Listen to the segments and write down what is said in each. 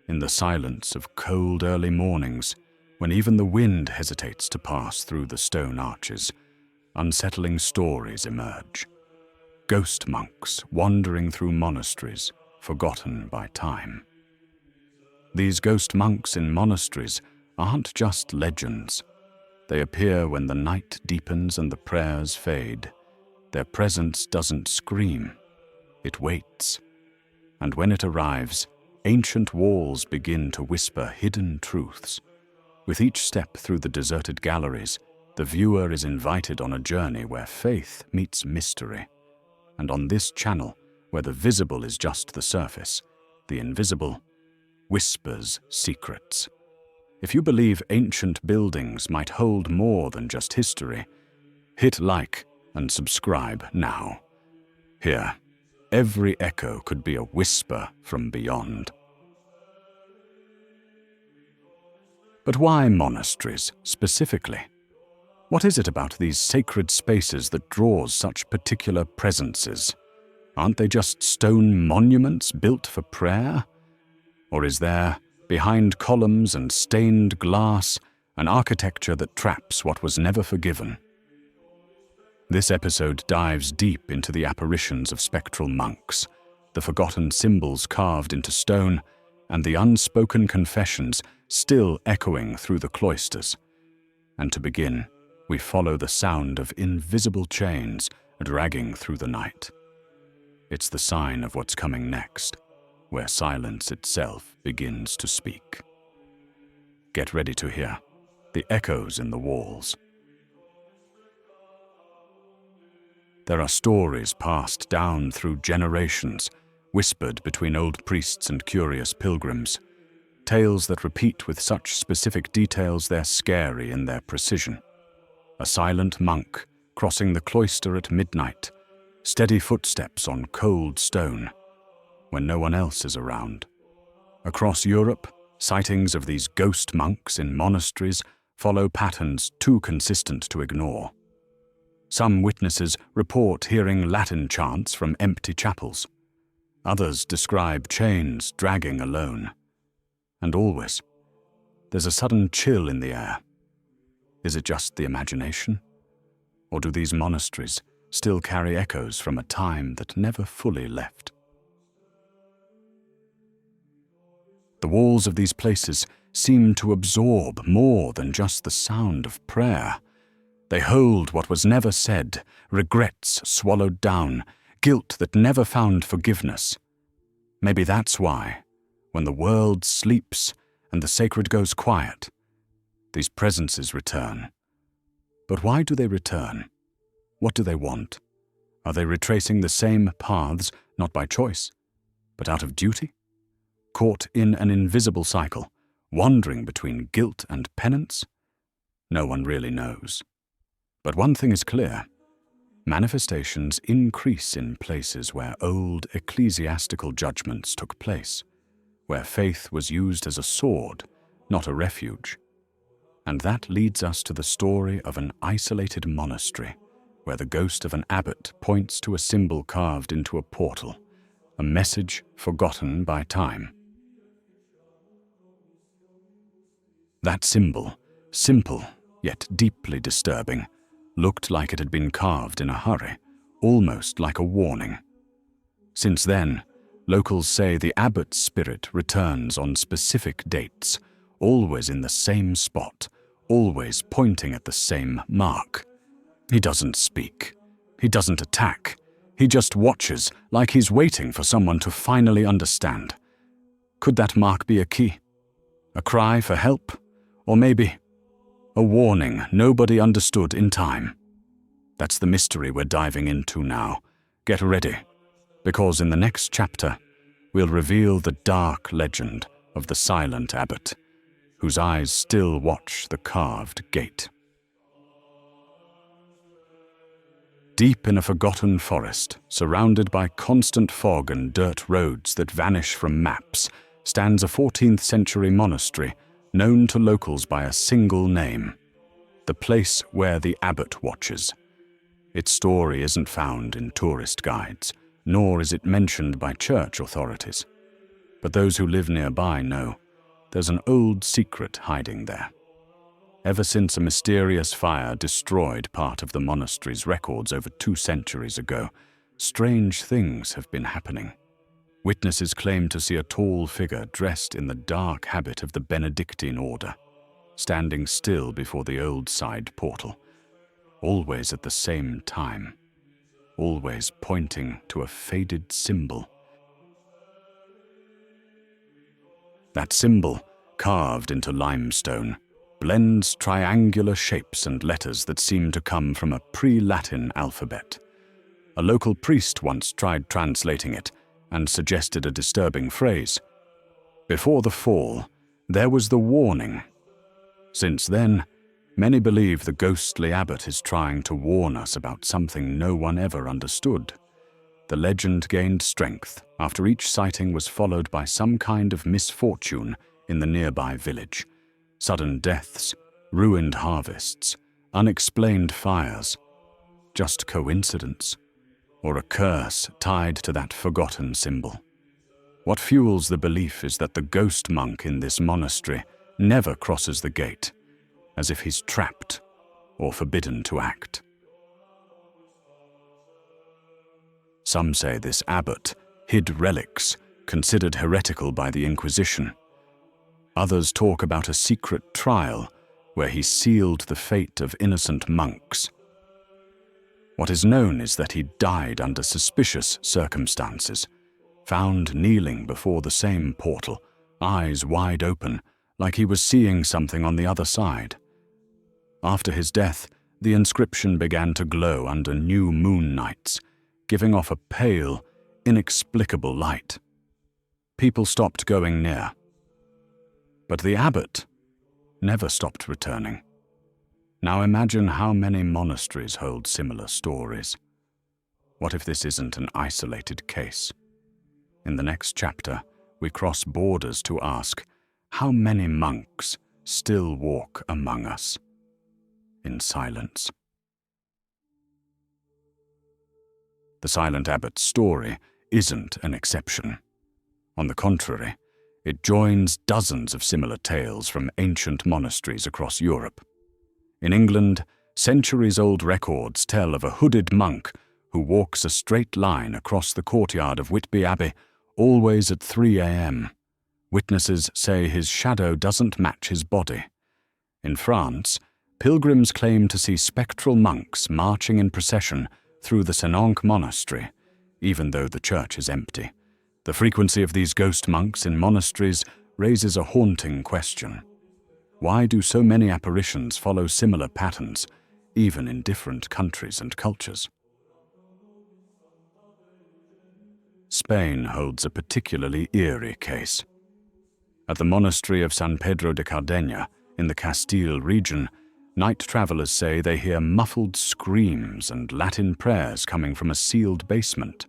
in the silence of cold early mornings, when even the wind hesitates to pass through the stone arches, unsettling stories emerge. Ghost monks wandering through monasteries, forgotten by time. These ghost monks in monasteries aren't just legends. They appear when the night deepens and the prayers fade. Their presence doesn't scream, it waits. And when it arrives, ancient walls begin to whisper hidden truths. With each step through the deserted galleries, the viewer is invited on a journey where faith meets mystery. And on this channel, where the visible is just the surface, the invisible whispers secrets. If you believe ancient buildings might hold more than just history, hit like and subscribe now. Here, every echo could be a whisper from beyond. But why monasteries specifically? What is it about these sacred spaces that draws such particular presences? Aren't they just stone monuments built for prayer? Or is there, behind columns and stained glass, an architecture that traps what was never forgiven? This episode dives deep into the apparitions of spectral monks, the forgotten symbols carved into stone, and the unspoken confessions still echoing through the cloisters. And to begin, we follow the sound of invisible chains dragging through the night. It's the sign of what's coming next, where silence itself begins to speak. Get ready to hear the echoes in the walls. There are stories passed down through generations, whispered between old priests and curious pilgrims. Tales that repeat with such specific details they're scary in their precision. A silent monk crossing the cloister at midnight, steady footsteps on cold stone, when no one else is around. Across Europe, sightings of these ghost monks in monasteries follow patterns too consistent to ignore. Some witnesses report hearing Latin chants from empty chapels. Others describe chains dragging alone. And always, there's a sudden chill in the air. Is it just the imagination? Or do these monasteries still carry echoes from a time that never fully left? The walls of these places seem to absorb more than just the sound of prayer. They hold what was never said, regrets swallowed down, guilt that never found forgiveness. Maybe that's why, when the world sleeps and the sacred goes quiet, these presences return. But why do they return? What do they want? Are they retracing the same paths, not by choice, but out of duty? Caught in an invisible cycle, wandering between guilt and penance? No one really knows. But one thing is clear. Manifestations increase in places where old ecclesiastical judgments took place, where faith was used as a sword, not a refuge. And that leads us to the story of an isolated monastery, where the ghost of an abbot points to a symbol carved into a portal, a message forgotten by time. That symbol, simple yet deeply disturbing, looked like it had been carved in a hurry, almost like a warning. Since then, locals say the abbot's spirit returns on specific dates, always in the same spot, always pointing at the same mark. He doesn't speak. He doesn't attack. He just watches, like he's waiting for someone to finally understand. Could that mark be a key? A cry for help? Or maybe a warning nobody understood in time? That's the mystery we're diving into now. Get ready, because in the next chapter, we'll reveal the dark legend of the Silent Abbot, whose eyes still watch the carved gate. Deep in a forgotten forest, surrounded by constant fog and dirt roads that vanish from maps, stands a 14th century monastery known to locals by a single name, the place where the abbot watches. Its story isn't found in tourist guides, nor is it mentioned by church authorities. But those who live nearby know there's an old secret hiding there. Ever since a mysterious fire destroyed part of the monastery's records over 2 centuries ago, strange things have been happening. Witnesses claim to see a tall figure dressed in the dark habit of the Benedictine order, standing still before the old side portal, always at the same time, always pointing to a faded symbol. That symbol, carved into limestone, blends triangular shapes and letters that seem to come from a pre-Latin alphabet. A local priest once tried translating it and suggested a disturbing phrase. Before the fall, there was the warning. Since then, many believe the ghostly abbot is trying to warn us about something no one ever understood. The legend gained strength after each sighting was followed by some kind of misfortune in the nearby village. Sudden deaths, ruined harvests, unexplained fires. Just coincidence? Or a curse tied to that forgotten symbol? What fuels the belief is that the ghost monk in this monastery never crosses the gate, as if he's trapped or forbidden to act. Some say this abbot hid relics considered heretical by the Inquisition. Others talk about a secret trial where he sealed the fate of innocent monks. What is known is that he died under suspicious circumstances, found kneeling before the same portal, eyes wide open, like he was seeing something on the other side. After his death, the inscription began to glow under new moon nights, giving off a pale, inexplicable light. People stopped going near. But the abbot never stopped returning. Now imagine how many monasteries hold similar stories. What if this isn't an isolated case? In the next chapter, we cross borders to ask, how many monks still walk among us in silence? The Silent Abbot's story isn't an exception. On the contrary, it joins dozens of similar tales from ancient monasteries across Europe. In England, centuries-old records tell of a hooded monk who walks a straight line across the courtyard of Whitby Abbey, always at 3 a.m. Witnesses say his shadow doesn't match his body. In France, pilgrims claim to see spectral monks marching in procession through the Senonque monastery, even though the church is empty. The frequency of these ghost monks in monasteries raises a haunting question. Why do so many apparitions follow similar patterns, even in different countries and cultures? Spain holds a particularly eerie case. At the monastery of San Pedro de Cardenya, in the Castile region, night travelers say they hear muffled screams and Latin prayers coming from a sealed basement.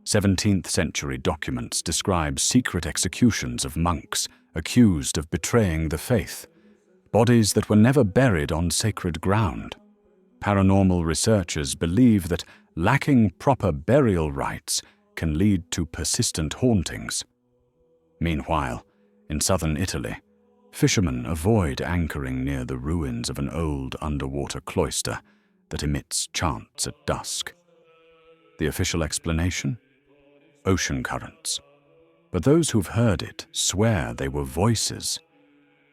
17th century documents describe secret executions of monks accused of betraying the faith, bodies that were never buried on sacred ground. Paranormal researchers believe that lacking proper burial rites can lead to persistent hauntings. Meanwhile, in southern Italy, fishermen avoid anchoring near the ruins of an old underwater cloister that emits chants at dusk. The official explanation? Ocean currents. But those who've heard it swear they were voices,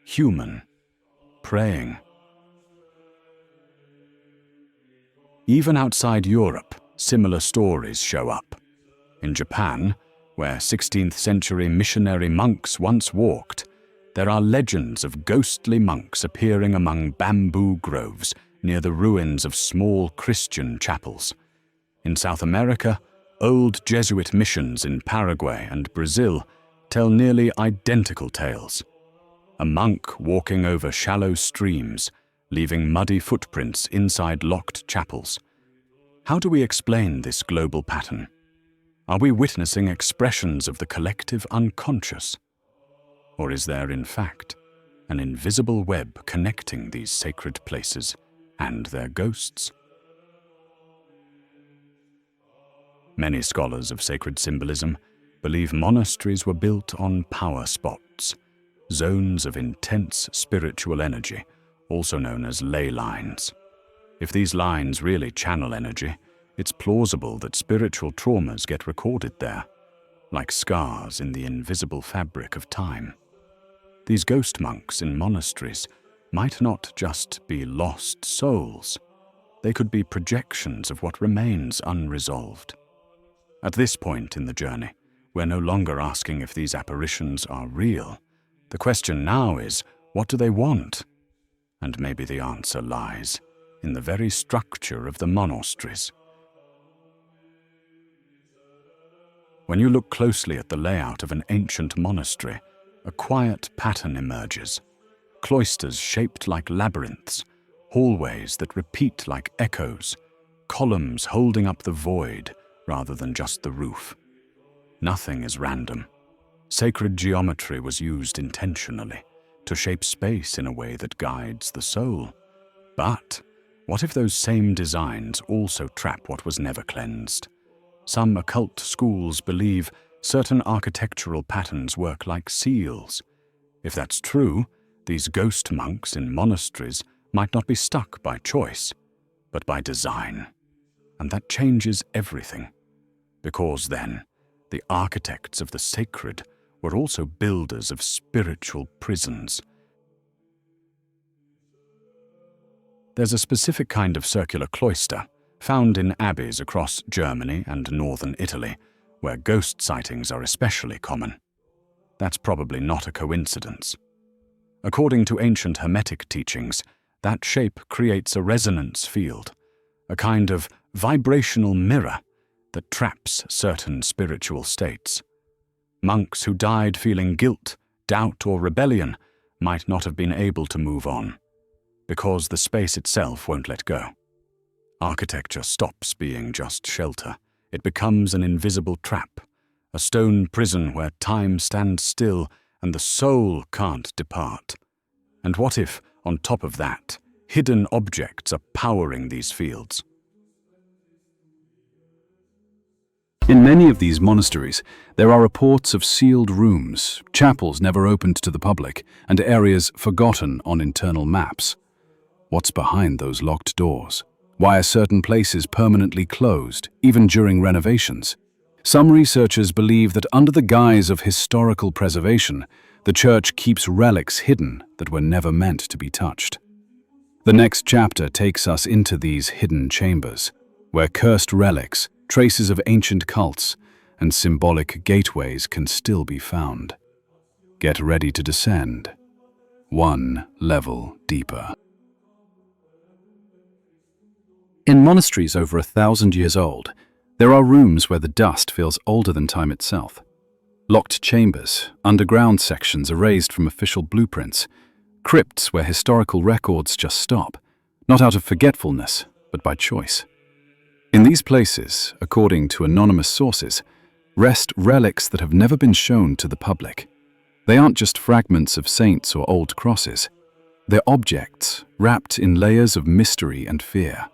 human, praying. Even outside Europe, similar stories show up. In Japan, where 16th century missionary monks once walked, there are legends of ghostly monks appearing among bamboo groves near the ruins of small Christian chapels. In South America, old Jesuit missions in Paraguay and Brazil tell nearly identical tales. A monk walking over shallow streams, leaving muddy footprints inside locked chapels. How do we explain this global pattern? Are we witnessing expressions of the collective unconscious? Or is there, in fact, an invisible web connecting these sacred places and their ghosts? Many scholars of sacred symbolism believe monasteries were built on power spots, zones of intense spiritual energy, also known as ley lines. If these lines really channel energy, it's plausible that spiritual traumas get recorded there, like scars in the invisible fabric of time. These ghost monks in monasteries might not just be lost souls. They could be projections of what remains unresolved. At this point in the journey, we're no longer asking if these apparitions are real. The question now is, what do they want? And maybe the answer lies in the very structure of the monasteries. When you look closely at the layout of an ancient monastery, a quiet pattern emerges. Cloisters shaped like labyrinths, hallways that repeat like echoes, columns holding up the void rather than just the roof. Nothing is random. Sacred geometry was used intentionally to shape space in a way that guides the soul. But what if those same designs also trap what was never cleansed? Some occult schools believe certain architectural patterns work like seals. If that's true, these ghost monks in monasteries might not be stuck by choice, but by design. And that changes everything. Because then, the architects of the sacred were also builders of spiritual prisons. There's a specific kind of circular cloister found in abbeys across Germany and northern Italy, where ghost sightings are especially common. That's probably not a coincidence. According to ancient Hermetic teachings, that shape creates a resonance field, a kind of vibrational mirror that traps certain spiritual states. Monks who died feeling guilt, doubt, or rebellion might not have been able to move on, because the space itself won't let go. Architecture stops being just shelter. It becomes an invisible trap, a stone prison where time stands still and the soul can't depart. And what if, on top of that, hidden objects are powering these fields? In many of these monasteries, there are reports of sealed rooms, chapels never opened to the public, and areas forgotten on internal maps. What's behind those locked doors? Why are certain places permanently closed, even during renovations? Some researchers believe that under the guise of historical preservation, the church keeps relics hidden that were never meant to be touched. The next chapter takes us into these hidden chambers, where cursed relics, traces of ancient cults, and symbolic gateways can still be found. Get ready to descend, one level deeper. In monasteries over 1,000 years old, there are rooms where the dust feels older than time itself. Locked chambers, underground sections erased from official blueprints, crypts where historical records just stop, not out of forgetfulness, but by choice. In these places, according to anonymous sources, rest relics that have never been shown to the public. They aren't just fragments of saints or old crosses. They're objects wrapped in layers of mystery and fear.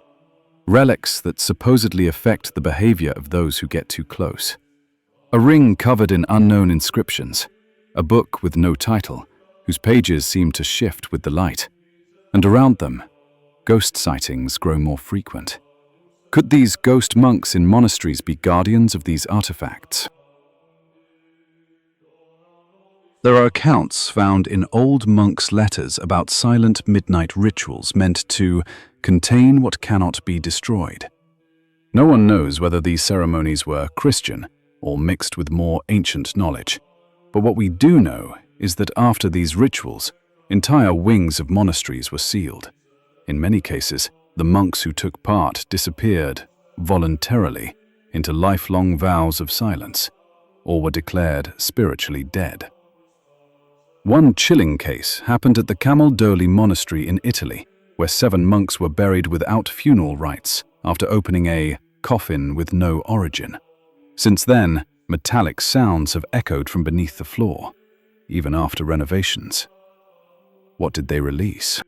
Relics that supposedly affect the behavior of those who get too close. A ring covered in unknown inscriptions, a book with no title, whose pages seem to shift with the light. And around them, ghost sightings grow more frequent. Could these ghost monks in monasteries be guardians of these artifacts? There are accounts found in old monks' letters about silent midnight rituals meant to contain what cannot be destroyed. No one knows whether these ceremonies were Christian or mixed with more ancient knowledge. But what we do know is that after these rituals, entire wings of monasteries were sealed. In many cases, the monks who took part disappeared voluntarily into lifelong vows of silence, or were declared spiritually dead. One chilling case happened at the Camaldoli Monastery in Italy, where 7 monks were buried without funeral rites after opening a coffin with no origin. Since then, metallic sounds have echoed from beneath the floor, even after renovations. What did they release?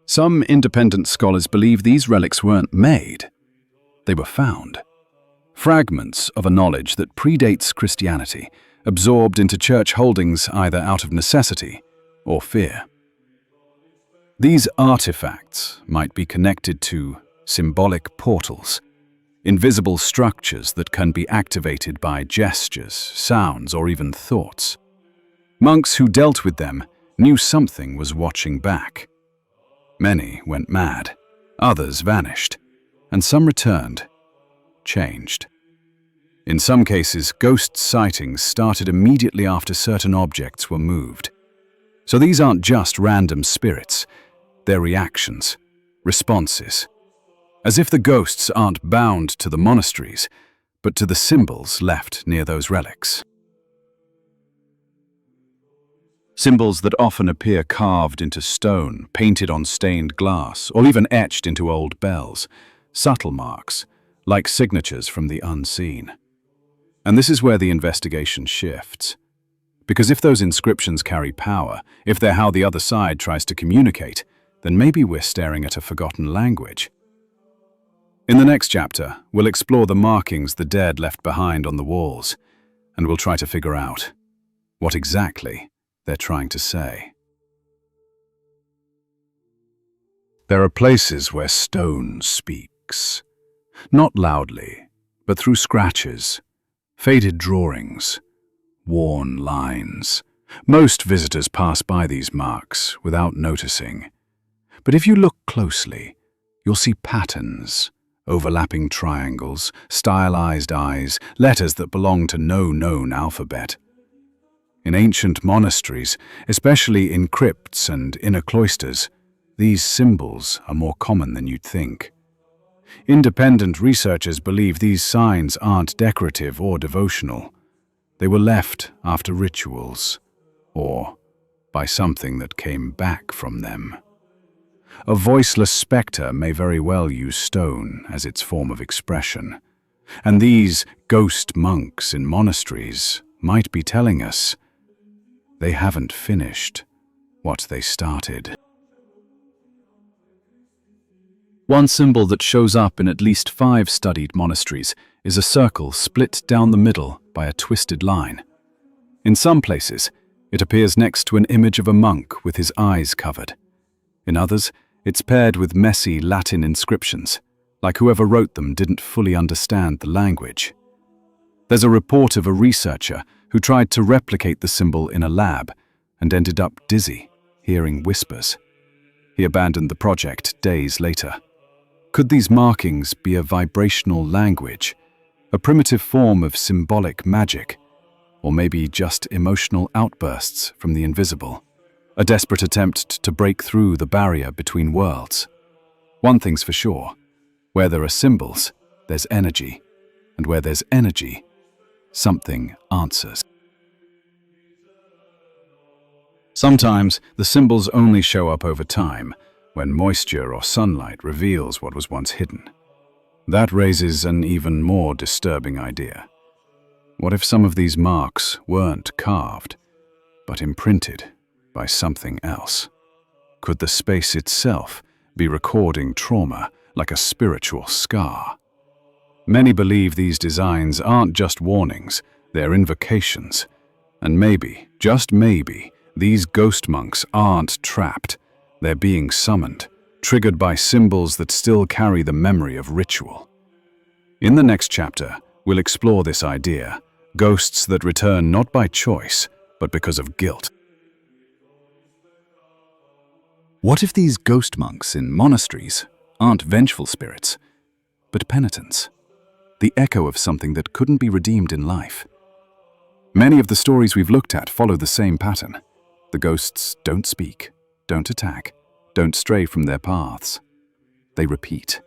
Some independent scholars believe these relics weren't made, they were found. fragments of a knowledge that predates Christianity, absorbed into church holdings either out of necessity or fear. These artifacts might be connected to symbolic portals, invisible structures that can be activated by gestures, sounds, or even thoughts. Monks who dealt with them knew something was watching back. Many went mad, others vanished, and some returned, changed. In some cases, ghost sightings started immediately after certain objects were moved. So these aren't just random spirits, they're reactions, responses. As if the ghosts aren't bound to the monasteries, but to the symbols left near those relics. Symbols that often appear carved into stone, painted on stained glass, or even etched into old bells. Subtle marks, like signatures from the unseen. And this is where the investigation shifts. Because if those inscriptions carry power, if they're how the other side tries to communicate, then maybe we're staring at a forgotten language. In the next chapter, we'll explore the markings the dead left behind on the walls, and we'll try to figure out what exactly they're trying to say. There are places where stone speaks, not loudly, but through scratches, faded drawings, worn lines. Most visitors pass by these marks without noticing. But if you look closely, you'll see patterns, overlapping triangles, stylized eyes, letters that belong to no known alphabet. In ancient monasteries, especially in crypts and inner cloisters, these symbols are more common than you'd think. Independent researchers believe these signs aren't decorative or devotional. They were left after rituals, or by something that came back from them. A voiceless spectre may very well use stone as its form of expression, and these ghost monks in monasteries might be telling us they haven't finished what they started. One symbol that shows up in at least 5 studied monasteries is a circle split down the middle by a twisted line. In some places, it appears next to an image of a monk with his eyes covered. In others, it's paired with messy Latin inscriptions, like whoever wrote them didn't fully understand the language. There's a report of a researcher who tried to replicate the symbol in a lab and ended up dizzy, hearing whispers. He abandoned the project days later. Could these markings be a vibrational language, a primitive form of symbolic magic, or maybe just emotional outbursts from the invisible? A desperate attempt to break through the barrier between worlds. One thing's for sure, where there are symbols, there's energy, and where there's energy, something answers. Sometimes the symbols only show up over time, when moisture or sunlight reveals what was once hidden. That raises an even more disturbing idea. What if some of these marks weren't carved, but imprinted by something else? Could the space itself be recording trauma like a spiritual scar? Many believe these designs aren't just warnings, they're invocations. And maybe, just maybe, these ghost monks aren't trapped. They're being summoned, triggered by symbols that still carry the memory of ritual. In the next chapter, we'll explore this idea, ghosts that return not by choice, but because of guilt. What if these ghost monks in monasteries aren't vengeful spirits, but penitents? The echo of something that couldn't be redeemed in life. Many of the stories we've looked at follow the same pattern. The ghosts don't speak, don't attack, don't stray from their paths. They repeat.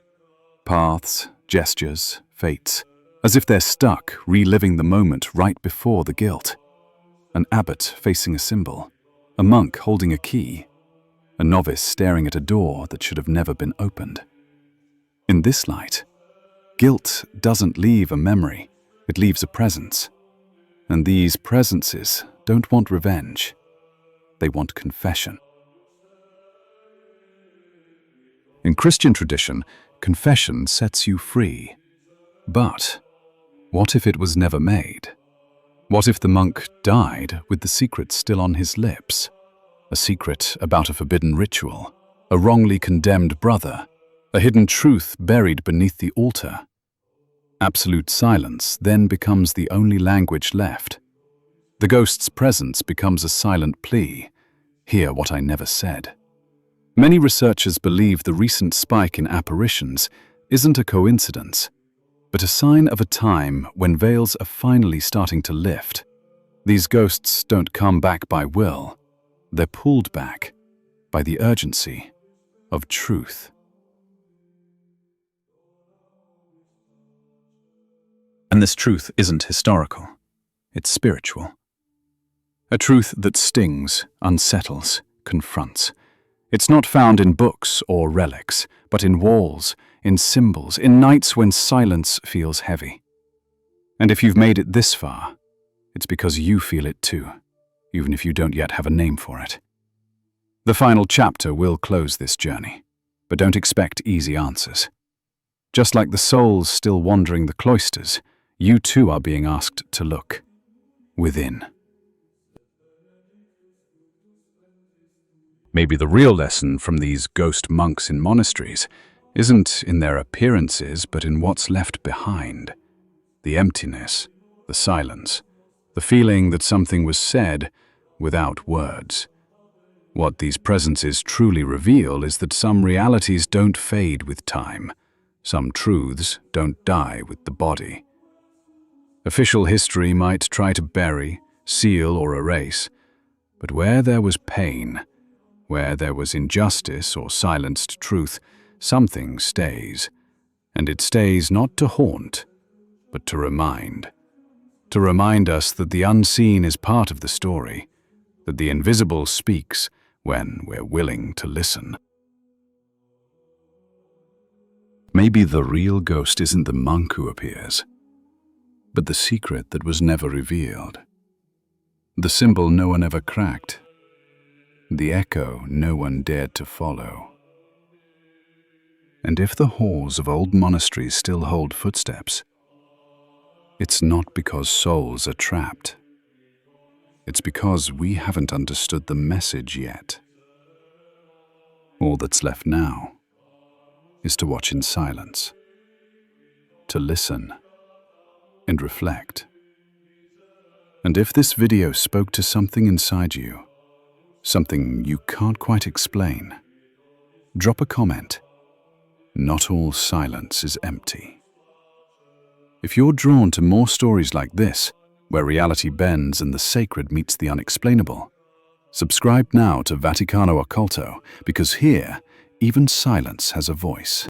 Paths, gestures, fates, as if they're stuck, reliving the moment right before the guilt. An abbot facing a symbol, a monk holding a key, a novice staring at a door that should have never been opened. In this light, guilt doesn't leave a memory, it leaves a presence. And these presences don't want revenge, they want confession. In Christian tradition, confession sets you free. But What if it was never made? What if the monk died with the secret still on his lips? A secret about a forbidden ritual, a wrongly condemned brother, a hidden truth buried beneath the altar. Absolute silence then becomes the only language left. The ghost's presence becomes a silent plea. Hear what I never said. Many researchers believe the recent spike in apparitions isn't a coincidence, but a sign of a time when veils are finally starting to lift. These ghosts don't come back by will. They're pulled back by the urgency of truth. And this truth isn't historical. It's spiritual. A truth that stings, unsettles, confronts. It's not found in books or relics, but in walls, in symbols, in nights when silence feels heavy. And if you've made it this far, it's because you feel it too, even if you don't yet have a name for it. The final chapter will close this journey, but don't expect easy answers. Just like the souls still wandering the cloisters, you too are being asked to look within. Maybe the real lesson from these ghost monks in monasteries isn't in their appearances, but in what's left behind. The emptiness, the silence, the feeling that something was said without words. What these presences truly reveal is that some realities don't fade with time. Some truths don't die with the body. Official history might try to bury, seal, or erase, but where there was pain, where there was injustice or silenced truth, something stays. And it stays not to haunt, but to remind. To remind us that the unseen is part of the story, that the invisible speaks when we're willing to listen. Maybe the real ghost isn't the monk who appears, but the secret that was never revealed. The symbol no one ever cracked. The echo no one dared to follow. And if the halls of old monasteries still hold footsteps, it's not because souls are trapped. It's because we haven't understood the message yet. All that's left now is to watch in silence, to listen and reflect. And if this video spoke to something inside you, something you can't quite explain, drop a comment. Not all silence is empty. If you're drawn to more stories like this, where reality bends and the sacred meets the unexplainable, subscribe now to Vaticano Occulto, because here, even silence has a voice.